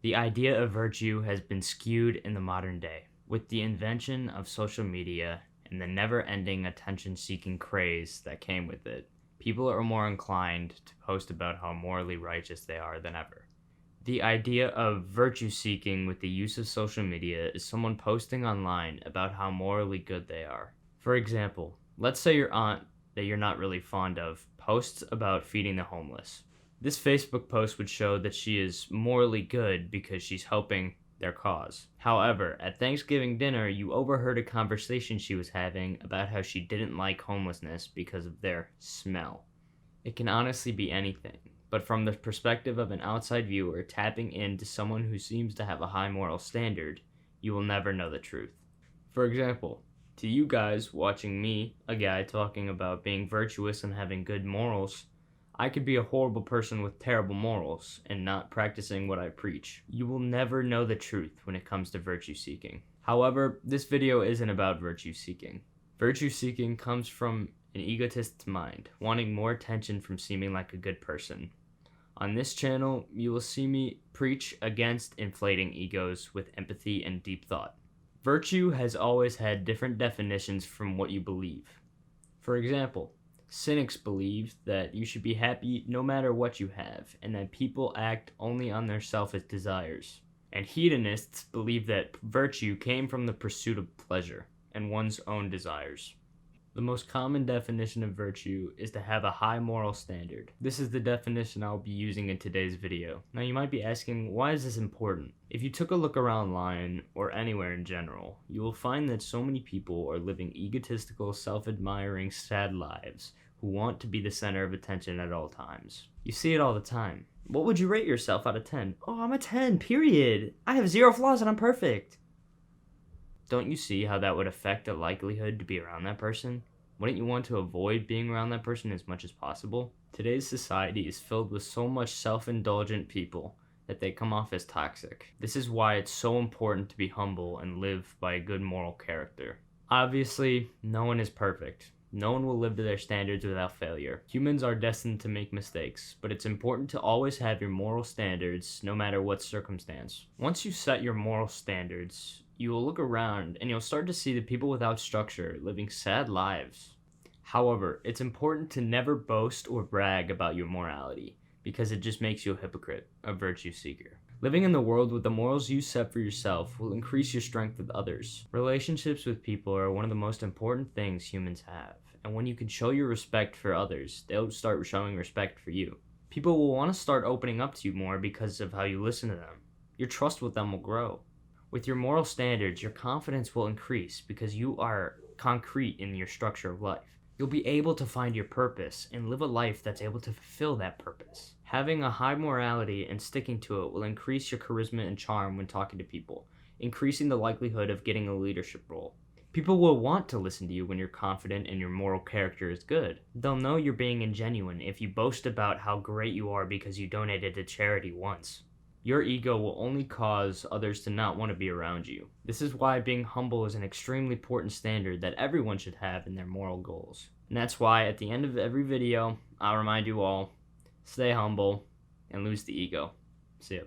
The idea of virtue has been skewed in the modern day. With the invention of social media and the never-ending attention-seeking craze that came with it, people are more inclined to post about how morally righteous they are than ever. The idea of virtue seeking with the use of social media is someone posting online about how morally good they are. For example, let's say your aunt that you're not really fond of posts about feeding the homeless. This Facebook post would show that she is morally good because she's helping their cause. However, at Thanksgiving dinner, you overheard a conversation she was having about how she didn't like homelessness because of their smell. It can honestly be anything, but from the perspective of an outside viewer tapping into someone who seems to have a high moral standard, you will never know the truth. For example, to you guys watching me, a guy talking about being virtuous and having good morals, I could be a horrible person with terrible morals and not practicing what I preach. You will never know the truth when it comes to virtue seeking. However, this video isn't about virtue seeking. Virtue seeking comes from an egotist's mind, wanting more attention from seeming like a good person. On this channel, you will see me preach against inflating egos with empathy and deep thought. Virtue has always had different definitions from what you believe. For example, cynics believe that you should be happy no matter what you have, and that people act only on their selfish desires. And hedonists believe that virtue came from the pursuit of pleasure and one's own desires. The most common definition of virtue is to have a high moral standard. This is the definition I'll be using in today's video. Now you might be asking, why is this important? If you took a look around online, or anywhere in general, you will find that so many people are living egotistical, self-admiring, sad lives who want to be the center of attention at all times. You see it all the time. What would you rate yourself out of 10? Oh, I'm a 10, period. I have 0 flaws and I'm perfect. Don't you see how that would affect the likelihood to be around that person? Wouldn't you want to avoid being around that person as much as possible? Today's society is filled with so much self-indulgent people that they come off as toxic. This is why it's so important to be humble and live by a good moral character. Obviously, no one is perfect. No one will live to their standards without failure. Humans are destined to make mistakes, but it's important to always have your moral standards no matter what circumstance. Once you set your moral standards, you will look around and you'll start to see the people without structure living sad lives. However, it's important to never boast or brag about your morality, because it just makes you a hypocrite, a virtue seeker. Living in the world with the morals you set for yourself will increase your strength with others. Relationships with people are one of the most important things humans have, and when you can show your respect for others, they'll start showing respect for you. People will want to start opening up to you more because of how you listen to them. Your trust with them will grow. With your moral standards, your confidence will increase because you are concrete in your structure of life. You'll be able to find your purpose and live a life that's able to fulfill that purpose. Having a high morality and sticking to it will increase your charisma and charm when talking to people, increasing the likelihood of getting a leadership role. People will want to listen to you when you're confident and your moral character is good. They'll know you're being ingenuine if you boast about how great you are because you donated to charity once. Your ego will only cause others to not want to be around you. This is why being humble is an extremely important standard that everyone should have in their moral goals. And that's why at the end of every video, I'll remind you all, stay humble and lose the ego. See ya.